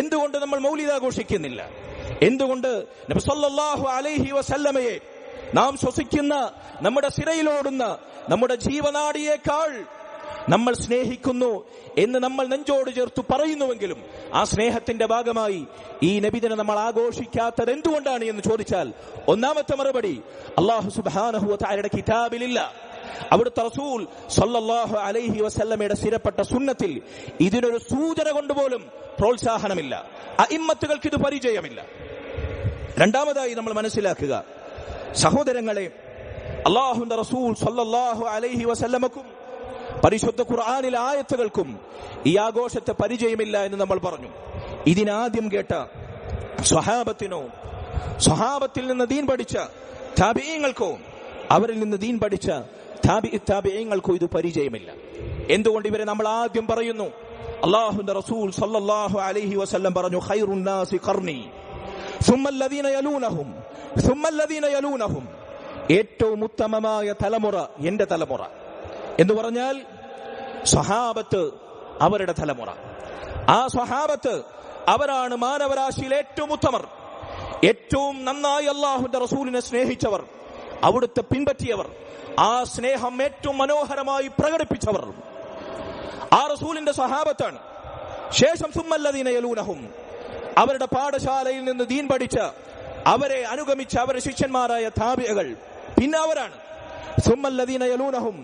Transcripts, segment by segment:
എന്തുകൊണ്ട് നമ്മൾ മൗലിദ് ആഘോഷിക്കുന്നില്ല? എന്തുകൊണ്ട് നബി സല്ലല്ലാഹു അലൈഹി വസല്ലമയെ നാം ശ്വസിക്കുന്ന, നമ്മുടെ സിരയിലോടുന്ന നമ്മുടെ ജീവനാഡിയേക്കാൾ നമ്മൾ സ്നേഹിക്കുന്നു എന്ന് നമ്മൾ നെഞ്ചോട് ചേർത്ത് പറയുന്നുവെങ്കിലും ആ സ്നേഹത്തിന്റെ ഭാഗമായി ഈ നബിദിനം നമ്മൾ ആഘോഷിക്കാത്തത് എന്തുകൊണ്ടാണ് എന്ന് ചോദിച്ചാൽ, ഒന്നാമത്തെ മറുപടി അല്ലാഹു സുബ്ഹാനഹു വ തആലയുടെ കിതാബിലില്ല. അവിടുത്തെ റസൂൽ സല്ലല്ലാഹു അലൈഹി വസല്ലമയുടെ സ്ഥിരപ്പെട്ട സുന്നത്തിൽ ഇതിനൊരു സൂചന കൊണ്ടുപോലും പ്രോത്സാഹനമില്ല. അഇമ്മത്തുകൾക്ക് ഇത് പരിചയമില്ല. രണ്ടാമതായി നമ്മൾ മനസ്സിലാക്കുക, സഹോദരങ്ങളെ, അല്ലാഹുവിന്റെ റസൂൽ സല്ലല്ലാഹു അലൈഹി വസല്ലമക്കും പരിശുദ്ധ ഖുർആനിലെ ആയത്തുകൾക്കും ഈ ആഘോഷത്തെ പരിചയമില്ല എന്ന് നമ്മൾ പറഞ്ഞു. ഇതിനാദ്യം കേട്ട സ്വഹാബത്തിനോ, സ്വഹാബത്തിൽ നിന്ന് ദീൻ പഠിച്ച താബിഈങ്ങൾക്കോ, അവരിൽ നിന്ന് ദീൻ പഠിച്ച താബിഈങ്ങൾക്കോ ഇത് പരിചയമില്ല. എന്തുകൊണ്ട് ഇവരെ നമ്മൾ ആദ്യം പറയുന്നു? അല്ലാഹുവിന്റെ റസൂൽ സല്ലല്ലാഹു അലൈഹി വസല്ലം പറഞ്ഞു, ഖൈറുൻ നാസി ഖർനി സുമ്മല്ലദീന യലൂനഹും സുമ്മല്ലദീന യലൂനഹും. ഏറ്റവും ഉത്തമമായ തലമുറ എന്റെ തലമുറ എന്ന് പറഞ്ഞാൽ സ്വഹാബത്ത്, അവരുടെ തലമുറ. ആ സ്വഹാബത്ത് അവരാണ് മാനവരാശിയിൽ ഏറ്റവും ഉത്തമർ, ഏറ്റവും നന്നായി അല്ലാഹുവിന്റെ റസൂലിനെ സ്നേഹിച്ചവർ, അവിടുത്തെ പിൻപറ്റിയവർ, ആ സ്നേഹം ഏറ്റവും മനോഹരമായി പ്രകടിപ്പിച്ചവർ ആ റസൂലിന്റെ സ്വഹാബത്താണ്. ശേഷം സുമ്മല്ലദീന യലൂനഹും, അവരുടെ പാഠശാലയിൽ നിന്ന് ദീൻ പഠിച്ച, അവരെ അനുഗമിച്ച അവരുടെ ശിഷ്യന്മാരായ താബിഈകൾ, പിന്നെ അവരാണ് സുമ്മല്ലദീന യലൂനഹും.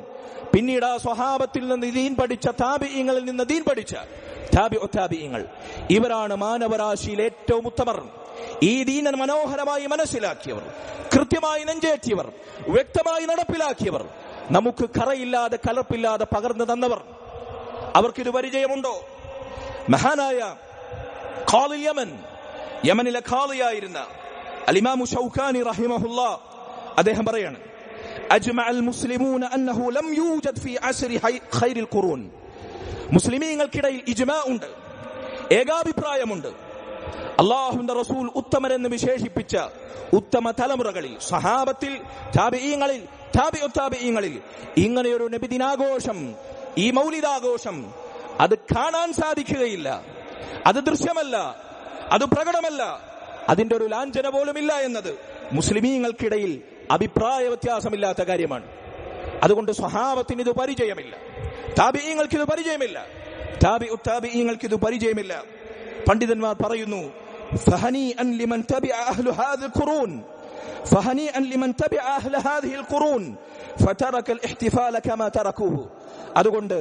പിന്നീട് ആ സ്വഹാബത്തിൽ നിന്ന് ദീൻ പഠിച്ച താബിഈങ്ങളിൽ നിന്ന് ദീൻ പഠിച്ച താബിഈങ്ങൾ, ഇവരാണ് മാനവരാശിയിൽ ഏറ്റവും ഉത്തമർ. ഈ ദീനൻ മനോഹരമായി മനസ്സിലാക്കിയവർ, കൃത്യമായി നെഞ്ചേറ്റിയവർ, വ്യക്തമായി നടപ്പിലാക്കിയവർ, നമുക്ക് കറയില്ലാതെ കലർപ്പില്ലാതെ പകർന്നു തന്നവർ. അവർക്കിത് പരിചയമുണ്ടോ? മഹാനായ ഖാദി യമനിലെ ഖാദിയായിരുന്ന അൽ-ഇമാമു ശൗകാനി റഹിമഹുല്ലാ അദ്ദേഹം പറയാണ്, അജ്മഅൽ മുസ്ലിമൂന അന്നഹു ലം യൂജദ് ഫീ അസ്രി ഖൈറിൽ ഖുറൂൻ. മുസ്ലിമീങ്ങൾക്കിടയിൽ ഇജ്മാ ഉണ്ട്, ഏകാഭിപ്രായമുണ്ട്. അല്ലാഹുവിന്റെ റസൂൽ ഉത്തമരെന്ന് വിശേഷിപ്പിച്ച ഉത്തമ തലമുറകളിൽ, സഹാബത്തിൽ, താബിഈങ്ങളിൽ, താബിഈങ്ങളിൽ ഇങ്ങനെയൊരു നബിദിനാഘോഷം, ഈ മൗലിദാഘോഷം അത് കാണാൻ സാധിക്കുകയില്ല. അത് ദൃശ്യമല്ല, അത് പ്രകടമല്ല, അതിന്റെ ഒരു ലാഞ്ചന പോലുമില്ല എന്നത് മുസ്ലിമീങ്ങൾക്കിടയിൽ അഭിപ്രായ വ്യത്യാസമില്ലാത്ത കാര്യമാണ്. അതുകൊണ്ട് സ്വഹാബത്തിന് ഇത് പരിചയമില്ല, താബിഈങ്ങൾക്ക് ഇത് പരിചയമില്ല, താബിഈങ്ങൾക്ക് ഇത് പരിചയമില്ല. പണ്ഡിതന്മാർ പറയുന്നു, ഫഹനീഅൻ ലിമൻ തബിഅ അഹ്ലു ഹാദിൽ ഖുറൂൻ, ഫഹനീഅൻ ലിമൻ തബിഅ അഹ്ല ഹാദിഹിൽ ഖുറൂൻ ഫതറക അൽ ഇഹ്തിഫാല കമാ തറകൂഹു. അതുകൊണ്ട്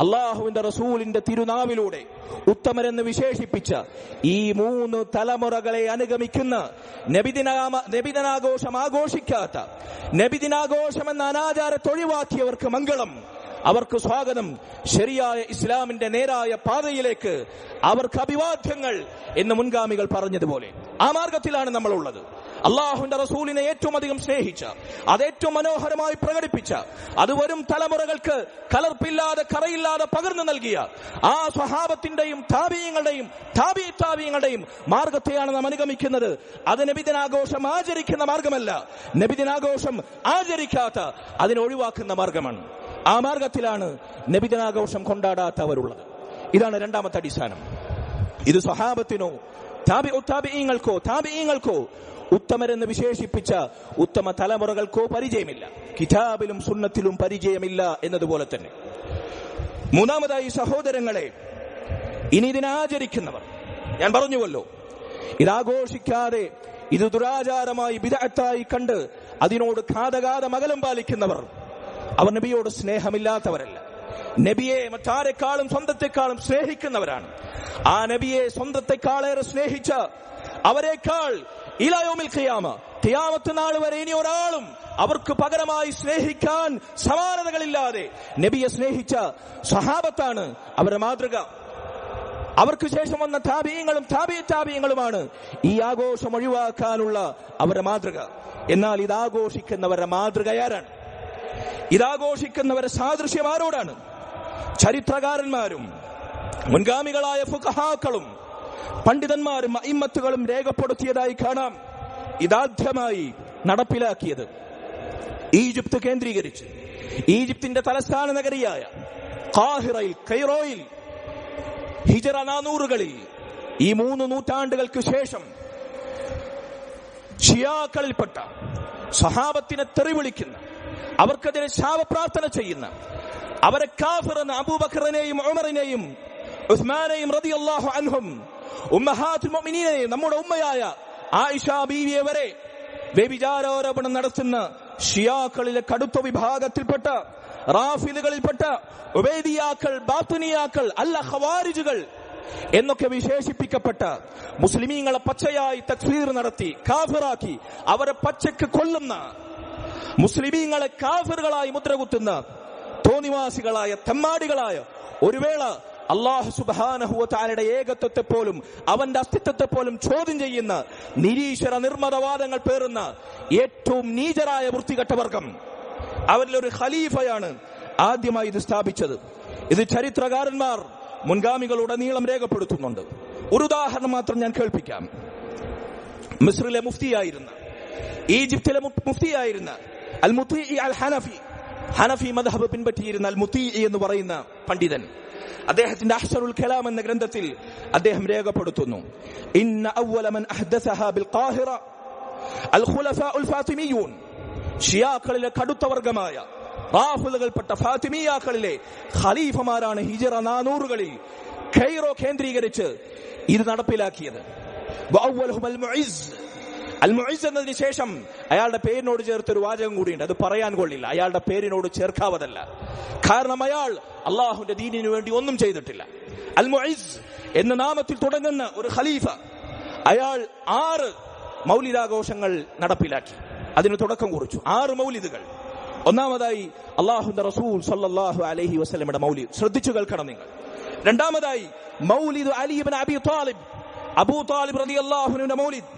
അല്ലാഹുവിന്റെ റസൂലിന്റെ തിരുനാവിലൂടെ ഉത്തമരെന്ന് വിശേഷിപ്പിച്ച ഈ 3 തലമുറകളെ അനുഗമിക്കുന്ന, നബിദിനാഘോഷം ആഘോഷിക്കാത്ത, നബിദിനാഘോഷം എന്ന അനാചാരത്തെ ഒഴിവാക്കിയവർക്ക് മംഗളം, അവർക്ക് സ്വാഗതം, ശരിയായ ഇസ്ലാമിന്റെ നേരായ പാതയിലേക്ക് അവർക്ക് അഭിവാദ്യങ്ങൾ എന്ന് മുൻഗാമികൾ പറഞ്ഞതുപോലെ ആ മാർഗത്തിലാണ് നമ്മളുള്ളത്. അല്ലാഹുവിന്റെ റസൂലിനെ ഏറ്റവും അധികം സ്നേഹിച്ച, അത് ഏറ്റവും മനോഹരമായി പ്രകടിപ്പിച്ച, അത് വരും തലമുറകൾക്ക് കലർപ്പില്ലാതെ കറയില്ലാതെ പകർന്നു നൽകിയ ആ സ്വഹാബത്തിന്റെയും താബിഈങ്ങളുടെയും താബിഈങ്ങളുടെയും മാർഗത്തെയാണ് നാം അനുഗമിക്കുന്നത്. അത് നബിദിനാഘോഷം ആചരിക്കുന്ന മാർഗമല്ല, നബിദിനാഘോഷം ആചരിക്കാത്ത, അതിനെ ഒഴിവാക്കുന്ന മാർഗമാണ്. ആ മാർഗത്തിലാണ് നബിദിനാഘോഷം കൊണ്ടാടാത്തവരുള്ളത്. ഇതാണ് രണ്ടാമത്തെ അടിസ്ഥാനം. ഇത് സ്വഹാബത്തിനോ താബിഈങ്ങൾക്കോ ഉത്തമരെന്ന് വിശേഷിപ്പിച്ച ഉത്തമ തലമുറകൾക്കോ പരിചയമില്ല, കിതാബിലും സുന്നത്തിലും പരിചയമില്ല എന്നതുപോലെ തന്നെ. മൂന്നാമതായി സഹോദരങ്ങളെ, ഇനി ഇതിനാചരിക്കുന്നവർ, ഞാൻ പറഞ്ഞുവല്ലോ, ഇതാഘോഷിക്കാതെ ഇത് ദുരാചാരമായി ബിദ്അത്തായി കണ്ട് അതിനോട് കാതകാതം അകലം പാലിക്കുന്നവർ, അവർ നബിയോട് സ്നേഹമില്ലാത്തവരല്ല, നബിയെ മറ്റാരെക്കാളും സ്വന്തത്തെക്കാളും സ്നേഹിക്കുന്നവരാണ്. ആ നബിയെ സ്വന്തത്തെക്കാളേറെ സ്നേഹിച്ച അവരെക്കാൾ ഇലാ യൗമിൽ ഖിയാമ, ഖിയാമത്ത് നാൾ വരെ ഇനി ഒരാളും അവർക്ക് പകരമായി സ്നേഹിക്കാൻ സമാനതകളില്ലാതെ നബിയെ സ്നേഹിച്ച സ്വഹാബത്താണ് അവരുടെ മാതൃക. അവർക്ക് ശേഷം വന്ന താബിഈങ്ങളും താബിഈങ്ങളുമാണ് ഈ ആഘോഷം ഒഴിവാക്കാനുള്ള അവരുടെ മാതൃക. എന്നാൽ ഇതാഘോഷിക്കുന്നവരുടെ മാതൃകയാരാണ്? ഇതാഘോഷിക്കുന്നവരുടെ സാദൃശ്യം ആരോടാണ്? ചരിത്രകാരന്മാരും മുൻഗാമികളായ ഫുഖഹാക്കളും പണ്ഡിതന്മാരും അഇമ്മത്തുകളും രേഖപ്പെടുത്തിയതായി കാണാം. ഇതാദ്യമായി നടപ്പിലാക്കിയത് ഈജിപ്ത് കേന്ദ്രീകരിച്ച്, ഈജിപ്തിന്റെ തലസ്ഥാന നഗരിയായ കൈറോയിൽ ഹിജറ 400-കളിൽ ഈ 3 നൂറ്റാണ്ടുകൾക്ക് ശേഷം ഷിയാക്കളിൽപ്പെട്ട സഹാബത്തിനെ തെറിവിളിക്കുന്ന, അവർക്കെതിരെ ശാപപ്രാർത്ഥന ചെയ്യുന്ന, അവരെ കാഫിർ എന്ന അബൂബക്കറിനെയും ഉമറിനെയും ഉസ്മാനെയും റളിയല്ലാഹു അൻഹും ഉമ്മഹാത്തുൽ മുഅ്മിനീനെയും നമ്മുടെ ഉമ്മയായ ആയിഷ ബീവിയെ വരെ വ്യഭിചാരോപണം നടത്തുന്ന ഷിയാക്കളിലെ കടുത്ത വിഭാഗത്തിൽപ്പെട്ട റാഫിദുകളിൽപ്പെട്ട ഉബൈദിയാക്കൾ, ബാത്തിനിയാക്കൾ, അല്ല ഖവാരിജുകൾ എന്നൊക്കെ വിശേഷിപ്പിക്കപ്പെട്ട മുസ്ലിമീങ്ങളെ പച്ചയായി തക്ഫീർ നടത്തി കാഫിറാക്കി അവരെ പച്ചക്ക് കൊല്ലുന്ന, മുസ്ലിമീങ്ങളെ കാഫിറുകളായി മുദ്രകുത്തുന്ന തോന്നിവാസികളായ തെമ്മാടികളായ, ഒരു വേള അല്ലാഹു സുബ്ഹാനഹു വ തആലയുടെ ഏകത്വത്തെ പോലും അവന്റെ അസ്തിത്വത്തെ പോലും ചോദ്യം ചെയ്യുന്ന നിരീശ്വര നിർമ്മതവാദങ്ങൾ പേറുന്ന ഏറ്റവും നീചരായ വൃത്തികെട്ട വർഗം, അവരിലൊരു ഖലീഫയാണ് ആദ്യമായി ഇത് സ്ഥാപിച്ചത്. ഇത് ചരിത്രകാരന്മാർ മുൻഗാമികളുടനീളം രേഖപ്പെടുത്തുന്നുണ്ട്. ഒരു ഉദാഹരണം മാത്രം ഞാൻ കേൾപ്പിക്കാം. മിസ്രിലെ മുഫ്തിയായിരുന്ന, ഈജിപ്തിലെ മുഫ്തിയായിരുന്ന അൽ മുത്തീഇ അൽ ഹനഫി, ഹനഫി മദ്ഹബ് പിൻപറ്റിയിരുന്ന അൽ മുത്തീഇ എന്ന് പറയുന്ന പണ്ഡിതൻ, അദ്ദേഹത്തിന്റെ അഹ്സറുൽ കലാം എന്ന ഗ്രന്ഥത്തിൽ അദ്ദേഹം രേഖപ്പെടുത്തുന്നു, ഇന്ന അവ്വല മൻ അഹ്ദസഹ ബിൽ ഖാഹിറ അൽ ഖുലഫാഉൽ ഫാത്തിമിയൂൻ, ഷിയാക്കളിലെ കടുത്ത വർഗമായ റാഫിദുകൾപ്പെട്ട ഫാത്തിമിയാക്കളിലെ ഖലീഫമാരാണ് ഹിജ്റ 400കളിൽ കൈറോ കേന്ദ്രീകരിച്ച് ഇത് നടപ്പിലാക്കിയത്. വഅവ്വലുഹും അൽ മുഇസ്, അൽ മുഇസ് എന്നതിന് ശേഷം അയാളുടെ പേരിനോട് ചേർത്തൊരു വാചകം കൂടിയുണ്ട്. അത് പറയാൻ കൊള്ളില്ല, അയാളുടെ പേരിനോട് ചേർക്കാവതല്ല. കാരണം അയാൾ അള്ളാഹുവിന്റെ ദീനിനു വേണ്ടി ഒന്നും ചെയ്തിട്ടില്ല. അൽ മുഇസ് എന്ന നാമത്തിൽ തുടങ്ങുന്ന ഒരു ഖലീഫ, അയാൾ 6 മൗലിദാഘോഷങ്ങൾ നടപ്പിലാക്കി. അതിന് തുടക്കം കുറിച്ചു. 6 മൗലിദുകൾ. ഒന്നാമതായി അള്ളാഹുവിന്റെ റസൂൽ സല്ലല്ലാഹു അലൈഹി വസല്ലമയുടെ മൗലിദ്, ശ്രദ്ധിച്ചു കേൾക്കണം നിങ്ങൾ. രണ്ടാമതായി മൗലിദ് അലി ഇബ്നു അബി ത്വാലിബ്, അബൂ ത്വാലിബ് റളിയല്ലാഹു അൻഹുവിന്റെ മൗലിദ്.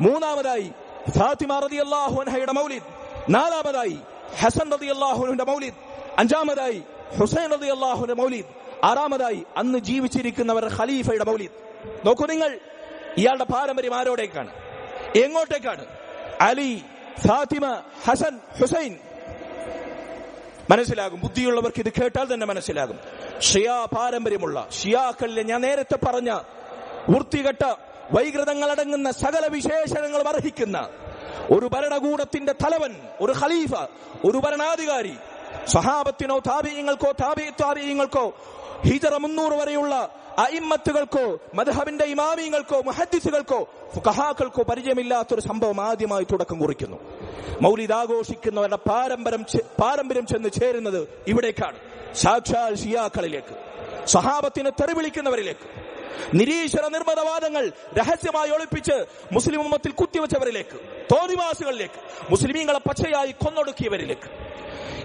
മൂന്നാമതായി ഫാത്തിമ റളിയല്ലാഹു അൻഹയുടെ മൗലിദ്. നാലാമതായി ഹസൻ റളിയല്ലാഹു അൻഹുവിന്റെ മൗലിദ്. അഞ്ചാമതായി ഹുസൈൻ റളിയല്ലാഹു അൻഹുവിന്റെ മൗലിദ്. ആറാമതായി അന്ന് ജീവിച്ചിരിക്കുന്നവർ ഖലീഫയുടെ മൗലിദ്. നോക്കൂ നിങ്ങൾ, ഇയാളുടെ പാരമ്പര്യം ആരോടേക്കാണ്, എങ്ങോട്ടേക്കാണ്? അലി, ഫാത്തിമ, ഹസൻ, ഹുസൈൻ. മനസ്സിലാകും, ബുദ്ധിയുള്ളവർക്ക് ഇത് കേട്ടാൽ തന്നെ മനസ്സിലാകും. ഷിയാ പാരമ്പര്യമുള്ള ഷിയാക്കളിലെ ഞാൻ നേരത്തെ പറഞ്ഞ വൃത്തികെട്ട വൈകൃതങ്ങളടങ്ങുന്ന സകല വിശേഷണങ്ങളും അർഹിക്കുന്ന ഒരു ഭരണകൂടത്തിന്റെ തലവൻ, ഒരു ഖലീഫ, ഒരു ഭരണാധികാരി, സ്വഹാബത്തിനോ താബിഈങ്ങൾക്കോ താബിഈങ്ങൾക്കോ ഹിജ്റ 300 വരെയുള്ള അഇമ്മത്തുകൾക്കോ മദ്ഹബിന്റെ ഇമാമിങ്ങൾക്കോ മുഹദ്ദിസുകൾക്കോ ഫുഖഹാക്കൾക്കോ പരിചയമില്ലാത്തൊരു സംഭവം ആദ്യമായി തുടക്കം കുറിക്കുന്നു. മൗലിദ് ആഘോഷിക്കുന്നവരുടെ പാരമ്പര്യം ചെന്ന് ചേരുന്നത് ഇവിടേക്കാണ്, സാക്ഷാൽ ഷിയാക്കളിലേക്ക്, സ്വഹാബത്തിനെ തെറിവിളിക്കുന്നവരിലേക്ക്, നിരീശ്വര നിർമ്മതവാദങ്ങൾ രഹസ്യമായി ഒളിപ്പിച്ച് മുസ്ലിം ഉമ്മത്തിൽ കുത്തിവെച്ചവരിലേക്ക്, തോന്നിവാസികളിലേക്ക്, മുസ്ലിമീങ്ങളെ പച്ചയായി കൊന്നൊടുക്കിയവരിലേക്ക്.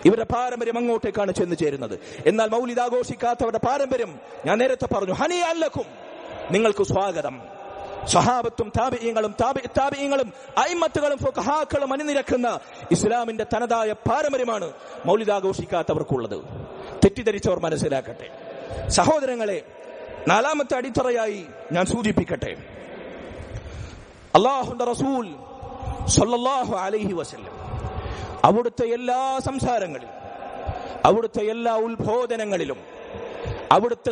ഇവരുടെ പാരമ്പര്യം അങ്ങോട്ടേക്കാണ് ചെന്ന് ചേരുന്നത്. എന്നാൽ മൗലിദ് ആഘോഷിക്കാത്തവരുടെ പാരമ്പര്യം ഞാൻ നേരത്തെ പറഞ്ഞു, ഹനിഅൻ ലക്കും, നിങ്ങൾക്ക് സ്വാഗതം. സ്വഹാബത്തും താബിഈങ്ങളും അയിമ്മത്തുകളും ഫുഖഹാക്കളും അണിനിരക്കുന്ന ഇസ്ലാമിന്റെ തനതായ പാരമ്പര്യമാണ് മൗലിദ് ആഘോഷിക്കാത്തവർക്കുള്ളത്. തെറ്റിദ്ധരിച്ചവർ മനസ്സിലാക്കട്ടെ. സഹോദരങ്ങളെ, നാലാമത്തെ അടിത്തറയായി ഞാൻ സൂചിപ്പിക്കട്ടെ, അല്ലാഹുവിന്റെ റസൂൽ സല്ലല്ലാഹു അലൈഹി വസല്ലം അവിടുത്തെ എല്ലാ സംസാരങ്ങളിലും, അവിടുത്തെ എല്ലാ ഉത്ബോധനങ്ങളിലും, അവിടുത്തെ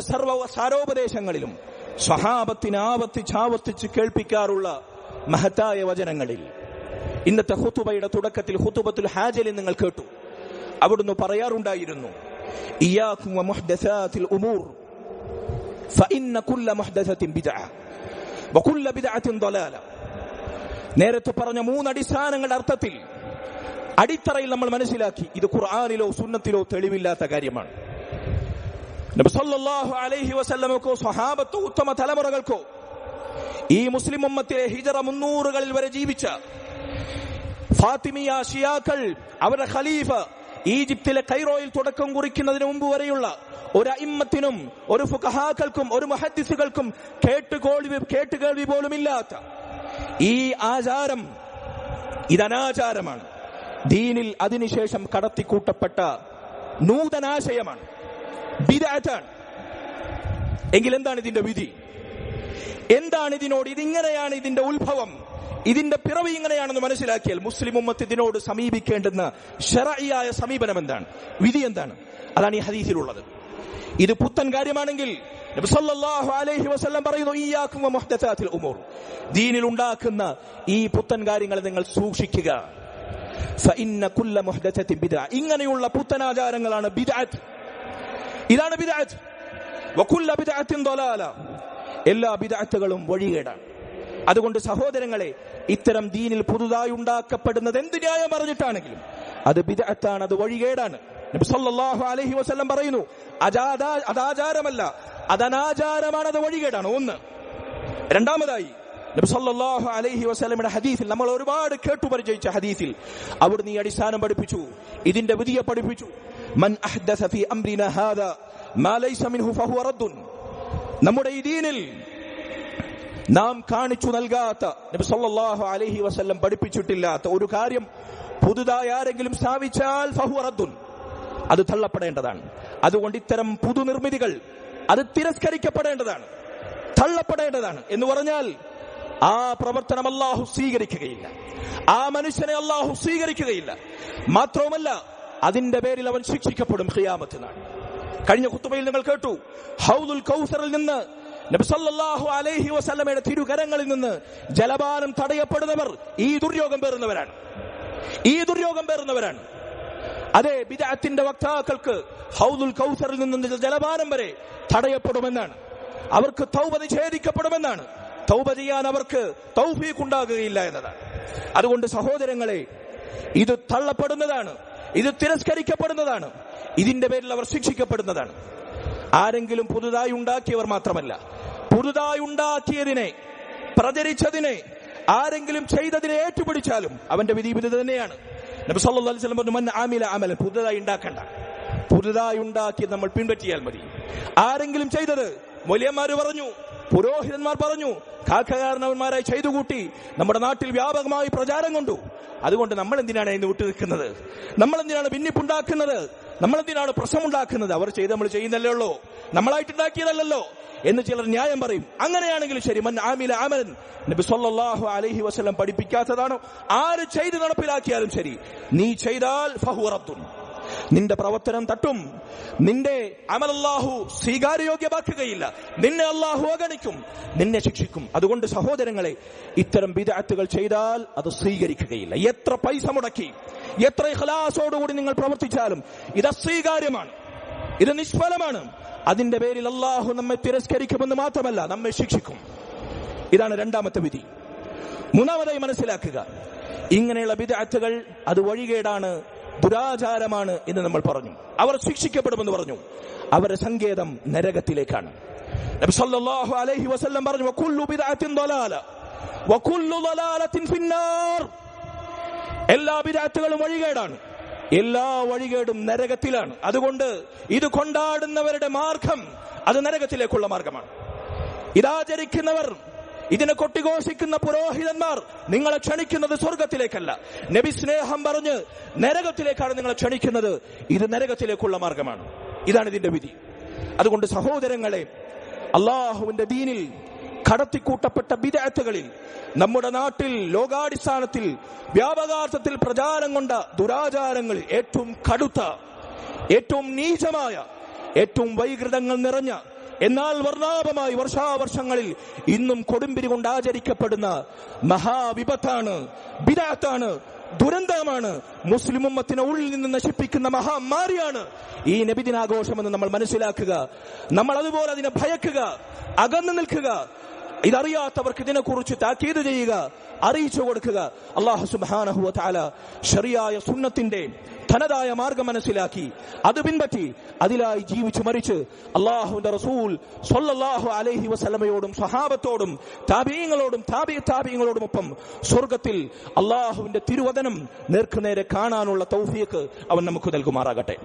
സാരോപദേശങ്ങളിലും സ്വഹാബത്തിന് ആവർത്തിച്ച് കേൾപ്പിക്കാറുള്ള മഹത്തായ വചനങ്ങളിൽ ഇന്നത്തെ ഖുതുബയുടെ തുടക്കത്തിൽ ഖുതുബത്തുൽ ഹാജയിൽ നിങ്ങൾ കേട്ടു. അവിടുന്ന് പറയാറുണ്ടായിരുന്നു, ഇയ്യാകും വമുഹ്ദസാത്തിൽ ഉമൂർ ഫഇന്ന കുല്ല മുഹ്ദസത്തിൻ ബിദ്അ വകുല്ല ബിദ്അത്തിൻ ളലാല. നേരത്തെ പറഞ്ഞ 3 അടിസ്ഥാനങ്ങളുടെ അർത്ഥത്തിൽ അടിത്തറയിൽ നമ്മൾ മനസ്സിലാക്കി, ഇത് ഖുർആനിലോ സുന്നത്തിലോ തെളിവില്ലാത്ത കാര്യമാണ്. നബി സല്ലല്ലാഹു അലൈഹി വസല്ലമക്കോ സ്വഹാബത്തോ ഉത്തമ തലമുറകൾക്കോ ഈ മുസ്ലിം ഉമ്മത്തിലെ ഹിജ്റ 300കളിൽ വരെ ജീവിച്ച ഫാത്തിമിയ ഷിയാക്കൾ, അവരുടെ ഖലീഫ ഈജിപ്തിലെ കൈറോയിൽ തുടക്കം കുറിക്കുന്നതിന് മുമ്പ് വരെയുള്ള ഒരു അഇമ്മത്തിനും ഒരു ഫുഖഹാക്കൾക്കും ഒരു മുഹദ്ദിസുകൾക്കും കേട്ടുകേൾവി പോലുമില്ലാത്ത ഈ ആചാരം, ഇത് അനാചാരമാണ്. ദീനിൽ അതിനുശേഷം കടത്തിക്കൂട്ടപ്പെട്ട നൂതനാശയമാണ്, ബിദ്അത്താണ്. എങ്കിൽ എന്താണ് ഇതിന്റെ വിധി? എന്താണ് ഇതിനോട്? ഇതിങ്ങനെയാണ് ഇതിന്റെ ഉത്ഭവം, ഇതിന്റെ പിറവി ഇങ്ങനെയാണെന്ന് മനസ്സിലാക്കിയാൽ മുസ്ലിം ഉമ്മത്ത് ഇതിനോട് സമീപിക്കേണ്ടുന്ന ശർഈയായ സമീപനം എന്താണ്, വിധി എന്താണ്? അതാണ് ഈ ഹദീസിലുള്ളത്. ഇത് പുത്തൻ കാര്യമാണെങ്കിൽ നബി സല്ലല്ലാഹു അലൈഹി വസല്ലം പറയുന്നു, ഇയ്യാകും വമുഹ്ദസാത്തിൽ ഉമൂർ, ദീനിൽ ഉണ്ടാക്കുന്ന ഈ പുത്തൻ കാര്യങ്ങളെ നിങ്ങൾ സൂക്ഷിക്കുക. ഫഇന്ന കുല്ല മുഹ്ദസത്തിൻ ബിദ്അ, ഇങ്ങനെയുള്ള പുത്തനാചാരങ്ങളാണ് ബിദ്അത്ത്. ഇതാണ് ബിദ്അത്ത്. വകുല്ല ബിദ്അത്തിൻ ദലാല, എല്ലാ ബിദ്അത്തുകളും വഴികേടാണ്. അതുകൊണ്ട് സഹോദരങ്ങളെ, ഇത്തരം ദീനിൽ പുതുതായി ഉണ്ടാക്കപ്പെടുന്നത് എന്ത് ന്യായം പറഞ്ഞിട്ടാണെങ്കിലും അത് ബിദ്അത്താണ്, അത് വഴികേടാണ്. നബി സല്ലല്ലാഹു അലൈഹി വസല്ലം പറയുന്നു, അതാചാരമല്ല, അതനാചാരമാണ്, അത് വഴികേടാണ്. ഒന്ന്. രണ്ടാമതായി നബി സല്ലല്ലാഹു അലൈഹി വസല്ലമയുടെ ഹദീസിൽ, നമ്മൾ ഒരുപാട് കേട്ടുപരിചയിച്ച ഹദീസിൽ അവിടുന്ന് ഈ അടിസ്ഥാനം പഠിപ്പിച്ചു, ഇതിന്റെ വിധിയെ പഠിപ്പിച്ചു. മൻ അഹ്ദസ ഫീ അംരിനാ ഹാദാ മാ ലൈസ മിൻഹു ഫഹുവ റദ്ദുൻ. നമ്മുടെ ഈ ദീനിൽ നാം കാണിച്ചു നൽകാത്ത, നബി സല്ലല്ലാഹു അലൈഹി വസല്ലം പഠിപ്പിച്ചിട്ടില്ലാത്ത ഒരു കാര്യം പുതുതായി ആരെങ്കിലും സ്ഥാപിച്ചാൽ ഫഹുവ റദ്ദുൻ, അത് തള്ളപ്പെടേണ്ടതാണ്. അതുകൊണ്ട് ഇത്തരം പുതുനിർമ്മിതികൾ അത് തിരസ്കരിക്കപ്പെടേണ്ടതാണ്, തള്ളപ്പെടേണ്ടതാണ്. എന്ന് പറഞ്ഞാൽ ആ പ്രവർത്തനം അല്ലാഹു സ്വീകരിക്കുകയില്ല, ആ മനുഷ്യനെ അല്ലാഹു സ്വീകരിക്കുകയില്ല. മാത്രവുമല്ല, അതിന്റെ പേരിൽ അവൻ ശിക്ഷിക്കപ്പെടും ഖിയാമത്ത് നാൾ. കഴിഞ്ഞ ഖുതുബയിൽ നിങ്ങൾ കേട്ടു, ഹൗദുൽ കൗസറിൽ നിന്ന്, നബി സല്ലല്ലാഹു അലൈഹി വസല്ലമയുടെ തിരുകരങ്ങളിൽ നിന്ന് ജലപാനം തടയപ്പെടുന്നവർ ഈ ദുര്യോഗം പേറുന്നവരാണ്, ഈ ദുര്യോഗം പേറുന്നവരാണ്. അതെ, ബിദ്അത്തിന്റെ വക്താക്കൾക്ക് ഹൗദുൽ കൗസറിൽ നിന്ന് ജലപാനം വരെ തടയപ്പെടുമെന്നാണ്, അവർക്ക് തൗബ നിഷേധിക്കപ്പെടുമെന്നാണ്, തൗബ ചെയ്യാൻ അവർക്ക് തൗഫീഖ് ഉണ്ടാകുകയില്ല എന്നതാണ്. അതുകൊണ്ട് സഹോദരങ്ങളെ, ഇത് തള്ളപ്പെടുന്നതാണ്, ഇത് തിരസ്കരിക്കപ്പെടുന്നതാണ്, ഇതിന്റെ പേരിൽ അവർ ശിക്ഷിക്കപ്പെടുന്നതാണ്. ആരെങ്കിലും പുതുതായി ഉണ്ടാക്കിയവർ മാത്രമല്ല, പുതുതായി ഉണ്ടാക്കിയതിനെ, പ്രചരിച്ചതിനെ, ആരെങ്കിലും ചെയ്തതിനെ ഏറ്റുപിടിച്ചാലും അവന്റെ വിധി ഇത് തന്നെയാണ്. നബി സല്ലല്ലാഹു അലൈഹി വസല്ലം പറഞ്ഞു, മൻ ആമില അമലൻ, പുതുതായി ഉണ്ടാക്കണ്ട, പുതുതായി ഉണ്ടാക്കിയത് നമ്മൾ പിൻപറ്റിയാൽ മതി. ആരെങ്കിലും ചെയ്തത്, മൗലവിമാര് പറഞ്ഞു, പുരോഹിതന്മാർ പറഞ്ഞു, കാക്കകാരണവന്മാരായി ചെയ്തുകൂട്ടി നമ്മുടെ നാട്ടിൽ വ്യാപകമായി പ്രചാരം കൊണ്ടു, അതുകൊണ്ട് നമ്മൾ എന്തിനാണ് ഇന്ന് വിട്ടു നിൽക്കുന്നത്, നമ്മൾ എന്തിനാണ് ഭിന്നിപ്പുണ്ടാക്കുന്നത്, നമ്മൾ എന്തിനാണ് പ്രശ്നമുണ്ടാക്കുന്നത്, അവർ ചെയ്ത് നമ്മൾ ചെയ്യുന്നല്ലേ ഉള്ളൂ, നമ്മളായിട്ടുണ്ടാക്കിയതല്ലോ എന്ന് ചിലർ ന്യായം പറയും. അങ്ങനെയാണെങ്കിലും ശരി, മൻ ആമില അമലൻ നബി സല്ലല്ലാഹു അലൈഹി വസല്ലം പഠിപ്പിക്കാത്തതാണോ ആര് ചെയ്ത് നടപ്പിലാക്കിയാലും ശരി, നീ ചെയ്താൽ ഫഹുവ റദ്ദുൻ, നിന്റെ പ്രവർത്തനം തട്ടും, നിന്റെ അമൽ അല്ലാഹു സ്വീകാര്യോഗ്യമാക്കുകയില്ല, നിന്നെ അല്ലാഹു അവഗണിക്കും, നിന്നെ ശിക്ഷിക്കും. അതുകൊണ്ട് സഹോദരങ്ങളെ, ഇത്തരം ബിദ്അത്തുകൾ ചെയ്താൽ അത് സ്വീകരിക്കുകയില്ല. എത്ര പൈസ മുടക്കി, എത്ര ഇഖ്ലാസോടുകൂടി നിങ്ങൾ പ്രവർത്തിച്ചാലും ഇത് അസ്വീകാര്യമാണ്, ഇത് നിഷ്ഫലമാണ്. അതിന്റെ പേരിൽ അല്ലാഹു നമ്മെ തിരസ്കരിക്കുമെന്ന് മാത്രമല്ല, നമ്മെ ശിക്ഷിക്കും. ഇതാണ് രണ്ടാമത്തെ വിധി. മൂന്നാമതായി മനസ്സിലാക്കുക, ഇങ്ങനെയുള്ള ബിദ്അത്തുകൾ അത് വഴികേടാണ്, ദുരാചാരമാണ് എന്ന് നമ്മൾ പറഞ്ഞു. അവർ ശിക്ഷിക്കപ്പെടുമെന്ന് പറഞ്ഞു. അവരുടെ സങ്കേതം നരകത്തിലേക്കാണ്. നബി സല്ലല്ലാഹു അലൈഹി വസല്ലം പറഞ്ഞു, വകുല്ലു ബിദ്അത്തിൻ ദലാല വകുല്ലു ദലാലത്തിൻ ഫിന്നാർ. എല്ലാ ബിദ്അത്തുകളും വഴികേടാണ്, എല്ലാ വഴികേടും നരകത്തിലാണ്. അതുകൊണ്ട് ഇത് കൊണ്ടാടുന്നവരുടെ മാർഗം അത് നരകത്തിലേക്കുള്ള മാർഗമാണ്. ഇതാചരിക്കുന്നവർ, ഇതിനെ കൊട്ടിഘോഷിക്കുന്ന പുരോഹിതന്മാർ നിങ്ങളെ ക്ഷണിക്കുന്നത് സ്വർഗത്തിലേക്കല്ല, നബി സ്നേഹം പറഞ്ഞ് നരകത്തിലേക്കാണ് നിങ്ങളെ ക്ഷണിക്കുന്നത്. ഇത് നരകത്തിലേക്കുള്ള മാർഗമാണ്. ഇതാണ് ഇതിന്റെ വിധി. അതുകൊണ്ട് സഹോദരങ്ങളെ, അള്ളാഹുവിന്റെ ദീനിൽ കടത്തിക്കൂട്ടപ്പെട്ട ബിദ്അത്തുകളിൽ നമ്മുടെ നാട്ടിൽ ലോകാടിസ്ഥാനത്തിൽ വ്യാപകാർത്ഥത്തിൽ പ്രചാരം കൊണ്ട ദുരാചാരങ്ങൾ ഏറ്റവും കടുത്ത, ഏറ്റവും നീചമായ, ഏറ്റവും വൈകൃതങ്ങൾ നിറഞ്ഞ, എന്നാൽ വർണ്ണാഭമായി വർഷാവർഷങ്ങളിൽ ഇന്നും കൊടുമ്പിരി കൊണ്ട് ആചരിക്കപ്പെടുന്ന മഹാവിപത്താണ്, ബിദ്അത്താണ്, ദുരന്തമാണ്, മുസ്ലിം ഉമ്മത്തിനെ ഉള്ളിൽ നിന്ന് നശിപ്പിക്കുന്ന മഹാമാരിയാണ് ഈ നബിദിനാഘോഷമെന്ന് നമ്മൾ മനസ്സിലാക്കുക. നമ്മൾ അതുപോലെ അതിനെ ഭയക്കുക, അകന്നു നിൽക്കുക. ഇതറിയാത്തവർക്ക് ഇതിനെക്കുറിച്ച് താക്കീത് ചെയ്യുക, അറിയിച്ചു കൊടുക്കുക. അല്ലാഹു സുബ്ഹാനഹു വ തആല ശരിയായ സുന്നത്തിന്റെ തനതായ മാർഗം മനസ്സിലാക്കി അത് പിൻപറ്റി അതിലായി ജീവിച്ചു മരിച്ച് അല്ലാഹുവിന്റെ റസൂൽ സ്വല്ലല്ലാഹു അലൈഹി വസല്ലമയോടും സ്വഹാബത്തോടും താബിഈങ്ങളോടും താബിഈങ്ങളോടുമൊപ്പം സ്വർഗ്ഗത്തിൽ അല്ലാഹുവിന്റെ തിരുവദനം നേർക്കുനേരെ കാണാനുള്ള തൗഫീഖ് അവൻ നമുക്ക് നൽകുമാറാകട്ടെ.